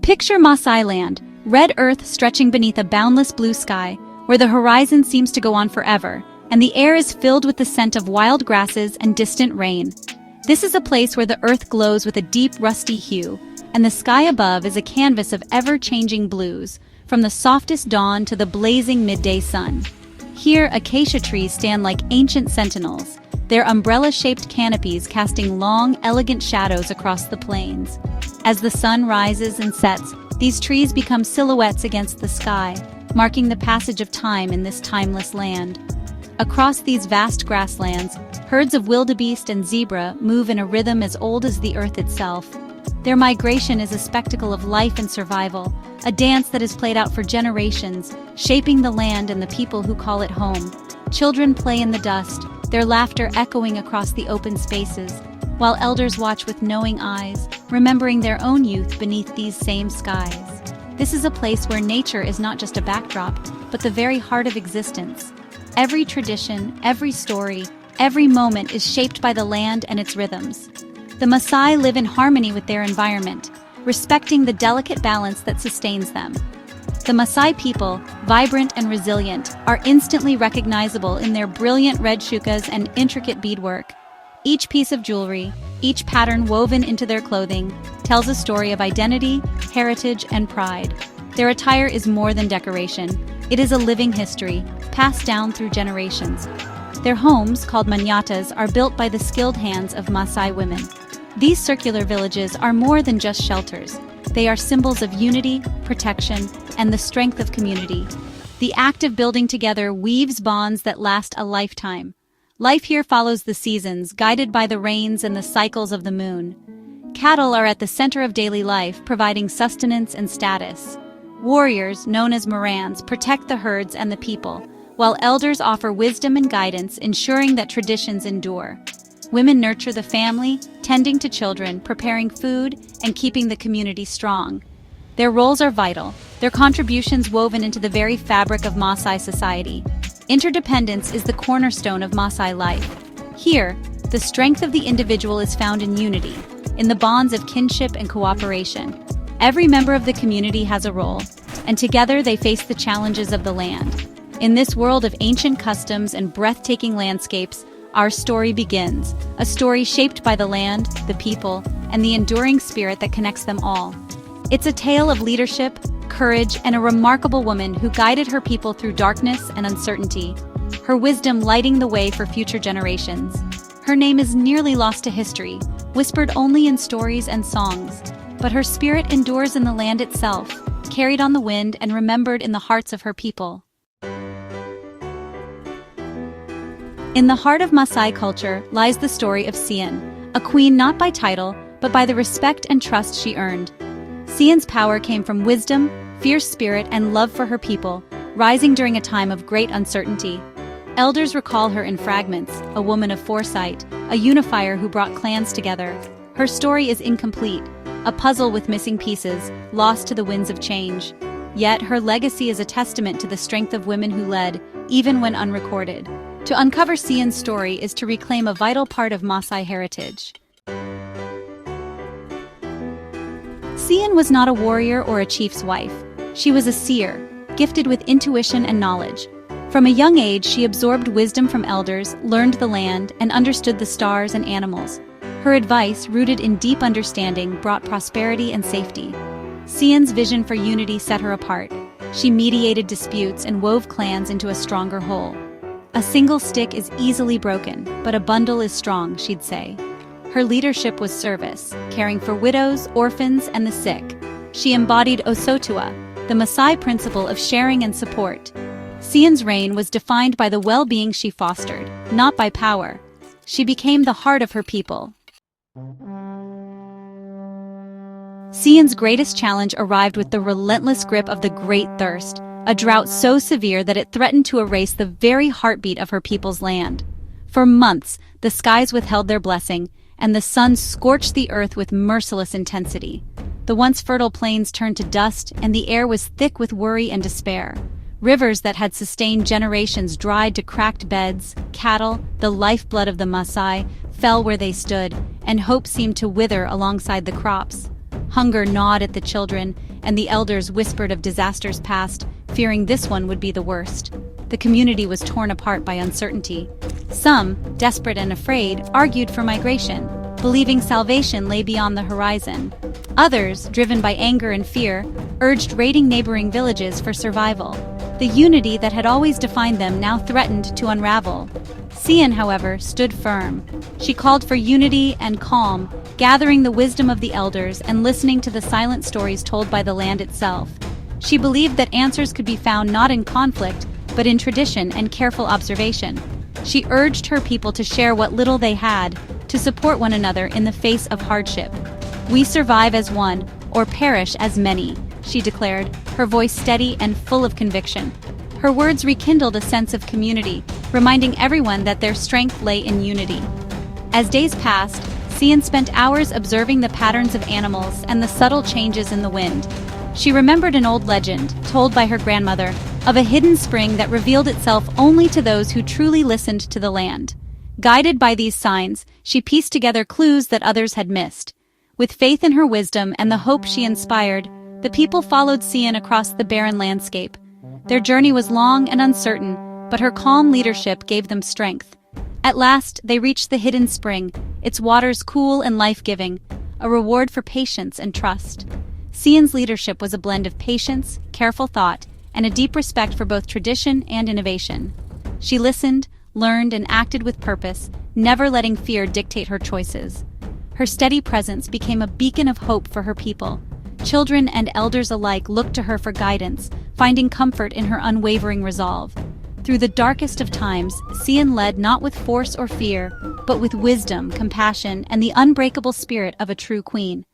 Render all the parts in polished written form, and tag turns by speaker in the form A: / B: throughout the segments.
A: Picture Maasai land, red earth stretching beneath a boundless blue sky, where the horizon seems to go on forever, and the air is filled with the scent of wild grasses and distant rain. This is a place where the earth glows with a deep rusty hue, and the sky above is a canvas of ever-changing blues, from the softest dawn to the blazing midday sun. Here, acacia trees stand like ancient sentinels, their umbrella-shaped canopies casting long, elegant shadows across the plains. As the sun rises and sets, these trees become silhouettes against the sky, marking the passage of time in this timeless land. Across these vast grasslands, herds of wildebeest and zebra move in a rhythm as old as the earth itself. Their migration is a spectacle of life and survival, a dance that is played out for generations, shaping the land and the people who call it home. Children play in the dust, their laughter echoing across the open spaces, while elders watch with knowing eyes, remembering their own youth beneath these same skies. This is a place where nature is not just a backdrop, but the very heart of existence. Every tradition, every story, every moment is shaped by the land and its rhythms. The Maasai live in harmony with their environment, respecting the delicate balance that sustains them. The Maasai people, vibrant and resilient, are instantly recognizable in their brilliant red shukas and intricate beadwork. Each piece of jewelry, each pattern woven into their clothing, tells a story of identity, heritage, and pride. Their attire is more than decoration. It is a living history, passed down through generations. Their homes, called manyatas, are built by the skilled hands of Maasai women. These circular villages are more than just shelters. They are symbols of unity, protection, and the strength of community. The act of building together weaves bonds that last a lifetime. Life here follows the seasons, guided by the rains and the cycles of the moon. Cattle are at the center of daily life, providing sustenance and status. Warriors, known as Morans, protect the herds and the people, while elders offer wisdom and guidance, ensuring that traditions endure. Women nurture the family, tending to children, preparing food, and keeping the community strong. Their roles are vital, their contributions woven into the very fabric of Maasai society. Interdependence is the cornerstone of Maasai life. Here, the strength of the individual is found in unity, in the bonds of kinship and cooperation. Every member of the community has a role, and together they face the challenges of the land. In this world of ancient customs and breathtaking landscapes, our story begins, a story shaped by the land, the people, and the enduring spirit that connects them all. It's a tale of leadership, courage, and a remarkable woman who guided her people through darkness and uncertainty, her wisdom lighting the way for future generations. Her name is nearly lost to history, whispered only in stories and songs, but her spirit endures in the land itself, carried on the wind and remembered in the hearts of her people. In the heart of Maasai culture lies the story of Sian, a queen not by title, but by the respect and trust she earned. Sian's power came from wisdom, fierce spirit, and love for her people, rising during a time of great uncertainty. Elders recall her in fragments, a woman of foresight, a unifier who brought clans together. Her story is incomplete, a puzzle with missing pieces, lost to the winds of change. Yet her legacy is a testament to the strength of women who led, even when unrecorded. To uncover Sian's story is to reclaim a vital part of Maasai heritage. Sian was not a warrior or a chief's wife. She was a seer, gifted with intuition and knowledge. From a young age, she absorbed wisdom from elders, learned the land, and understood the stars and animals. Her advice, rooted in deep understanding, brought prosperity and safety. Sian's vision for unity set her apart. She mediated disputes and wove clans into a stronger whole. A single stick is easily broken, but a bundle is strong, she'd say. Her leadership was service, caring for widows, orphans, and the sick. She embodied Osotua, the Maasai principle of sharing and support. Sian's reign was defined by the well-being she fostered, not by power. She became the heart of her people. Sian's greatest challenge arrived with the relentless grip of the Great Thirst, a drought so severe that it threatened to erase the very heartbeat of her people's land. For months, the skies withheld their blessing, and the sun scorched the earth with merciless intensity. The once fertile plains turned to dust, and the air was thick with worry and despair. Rivers that had sustained generations dried to cracked beds, cattle, the lifeblood of the Maasai, fell where they stood, and hope seemed to wither alongside the crops. Hunger gnawed at the children, and the elders whispered of disasters past, fearing this one would be the worst. The community was torn apart by uncertainty. Some, desperate and afraid, argued for migration, believing salvation lay beyond the horizon. Others, driven by anger and fear, urged raiding neighboring villages for survival. The unity that had always defined them now threatened to unravel. Cian, however, stood firm. She called for unity and calm, gathering the wisdom of the elders and listening to the silent stories told by the land itself. She believed that answers could be found not in conflict, but in tradition and careful observation. She urged her people to share what little they had, to support one another in the face of hardship. "We survive as one, or perish as many," she declared, her voice steady and full of conviction. Her words rekindled a sense of community, reminding everyone that their strength lay in unity. As days passed, Cian spent hours observing the patterns of animals and the subtle changes in the wind. She remembered an old legend, told by her grandmother, of a hidden spring that revealed itself only to those who truly listened to the land. Guided by these signs, she pieced together clues that others had missed. With faith in her wisdom and the hope she inspired, the people followed Cian across the barren landscape. Their journey was long and uncertain, but her calm leadership gave them strength. At last, they reached the hidden spring, its waters cool and life-giving, a reward for patience and trust. Cian's leadership was a blend of patience, careful thought, and a deep respect for both tradition and innovation. She listened, learned, and acted with purpose, never letting fear dictate her choices. Her steady presence became a beacon of hope for her people. Children and elders alike looked to her for guidance, finding comfort in her unwavering resolve. Through the darkest of times, Cian led not with force or fear, but with wisdom, compassion, and the unbreakable spirit of a true queen.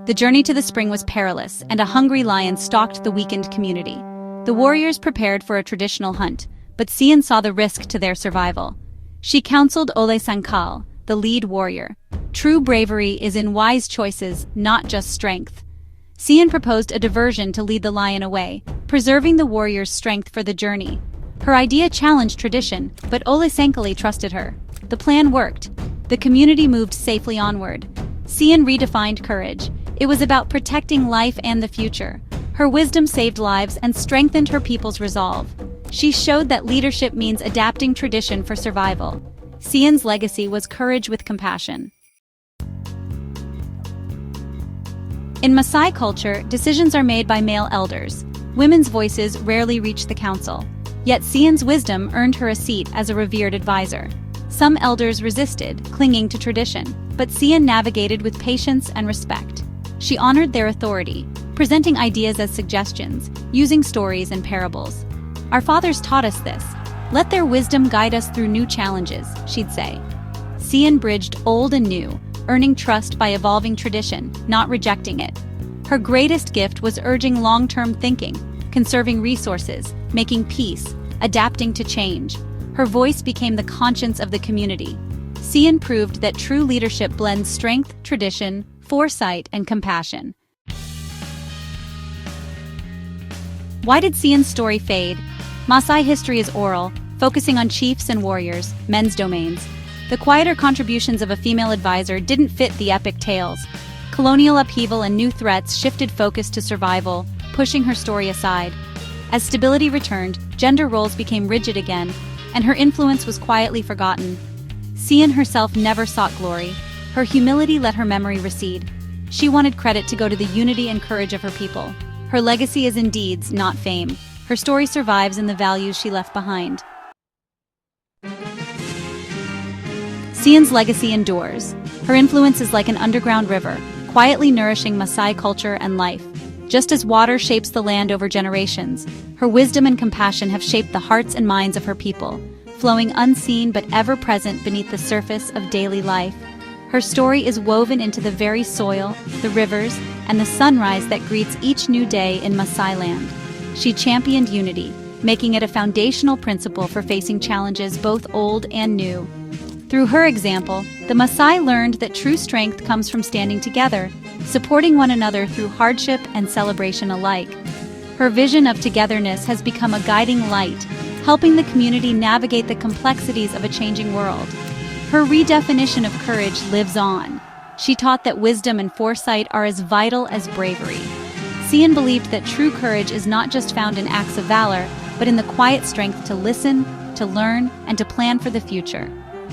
A: The journey to the spring was perilous, and a hungry lion stalked the weakened community. The warriors prepared for a traditional hunt, but Cian saw the risk to their survival. She counseled Ole Sankal, the lead warrior. True bravery is in wise choices, not just strength. Cian proposed a diversion to lead the lion away, preserving the warrior's strength for the journey. Her idea challenged tradition, but Ole Sankali trusted her. The plan worked. The community moved safely onward. Cian redefined courage. It was about protecting life and the future. Her wisdom saved lives and strengthened her people's resolve. She showed that leadership means adapting tradition for survival. Cian's legacy was courage with compassion. In Maasai culture, decisions are made by male elders. Women's voices rarely reach the council. Yet Cian's wisdom earned her a seat as a revered advisor. Some elders resisted, clinging to tradition, but Cian navigated with patience and respect. She honored their authority, presenting ideas as suggestions, using stories and parables. "Our fathers taught us this. Let their wisdom guide us through new challenges," she'd say. Cian bridged old and new, earning trust by evolving tradition, not rejecting it. Her greatest gift was urging long-term thinking, conserving resources, making peace, adapting to change. Her voice became the conscience of the community. Cian proved that true leadership blends strength, tradition, foresight, and compassion. Why did Cian's story fade? Maasai history is oral, focusing on chiefs and warriors, men's domains. The quieter contributions of a female advisor didn't fit the epic tales. Colonial upheaval and new threats shifted focus to survival, pushing her story aside. As stability returned, gender roles became rigid again, and her influence was quietly forgotten. Cian herself never sought glory. Her humility let her memory recede. She wanted credit to go to the unity and courage of her people. Her legacy is in deeds, not fame. Her story survives in the values she left behind. Cian's legacy endures. Her influence is like an underground river, quietly nourishing Maasai culture and life. Just as water shapes the land over generations, her wisdom and compassion have shaped the hearts and minds of her people, flowing unseen but ever present beneath the surface of daily life. Her story is woven into the very soil, the rivers, and the sunrise that greets each new day in Maasai land. She championed unity, making it a foundational principle for facing challenges both old and new. Through her example, the Maasai learned that true strength comes from standing together, supporting one another through hardship and celebration alike. Her vision of togetherness has become a guiding light, helping the community navigate the complexities of a changing world. Her redefinition of courage lives on, She taught that wisdom and foresight are as vital as bravery. Sian believed that true courage is not just found in acts of valor, but in the quiet strength to listen, to learn, and to plan for the future.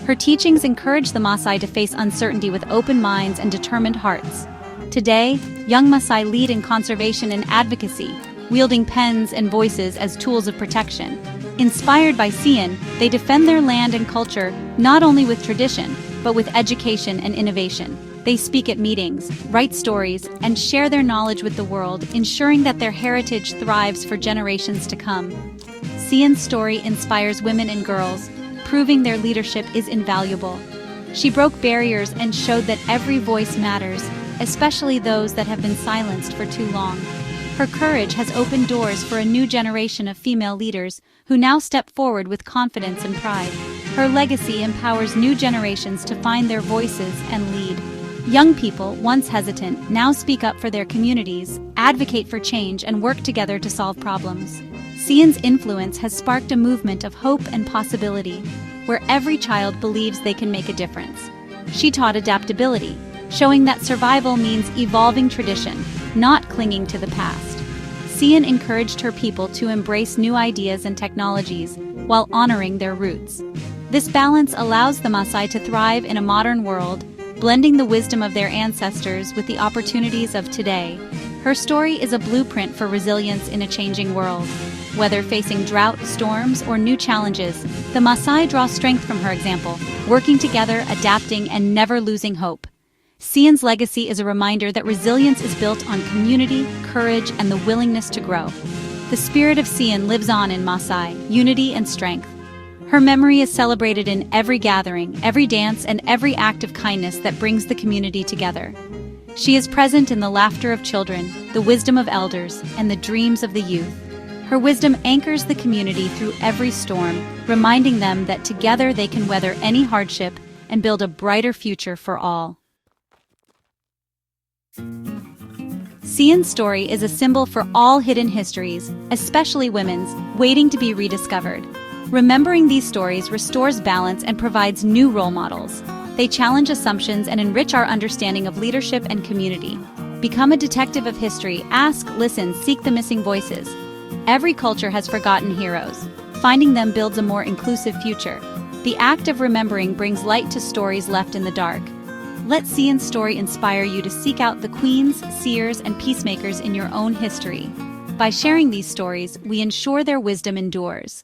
A: Her teachings encouraged the Maasai to face uncertainty with open minds and determined hearts. Today, young Maasai lead in conservation and advocacy, wielding pens and voices as tools of protection. Inspired by Sian, they defend their land and culture not only with tradition, but with education and innovation. They speak at meetings, write stories, and share their knowledge with the world, ensuring that their heritage thrives for generations to come. Sian's story inspires women and girls, proving their leadership is invaluable. She broke barriers and showed that every voice matters, especially those that have been silenced for too long. Her courage has opened doors for a new generation of female leaders who now step forward with confidence and pride. Her legacy empowers new generations to find their voices and lead. Young people, once hesitant, now speak up for their communities, advocate for change, and work together to solve problems. Sian's influence has sparked a movement of hope and possibility, where every child believes they can make a difference. She taught adaptability, showing that survival means evolving tradition, not clinging to the past. Sian encouraged her people to embrace new ideas and technologies while honoring their roots. This balance allows the Maasai to thrive in a modern world, blending the wisdom of their ancestors with the opportunities of today. Her story is a blueprint for resilience in a changing world. Whether facing drought, storms, or new challenges, the Maasai draw strength from her example, working together, adapting, and never losing hope. Sian's legacy is a reminder that resilience is built on community, courage, and the willingness to grow. The spirit of Sian lives on in Maasai, unity and strength. Her memory is celebrated in every gathering, every dance, and every act of kindness that brings the community together. She is present in the laughter of children, the wisdom of elders, and the dreams of the youth. Her wisdom anchors the community through every storm, reminding them that together they can weather any hardship and build a brighter future for all. Sian's story is a symbol for all hidden histories, especially women's, waiting to be rediscovered. Remembering these stories restores balance and provides new role models. They challenge assumptions and enrich our understanding of leadership and community. Become a detective of history, ask, listen, seek the missing voices. Every culture has forgotten heroes. Finding them builds a more inclusive future. The act of remembering brings light to stories left in the dark. Let Sian's story inspire you to seek out the queens, seers, and peacemakers in your own history. By sharing these stories, we ensure their wisdom endures.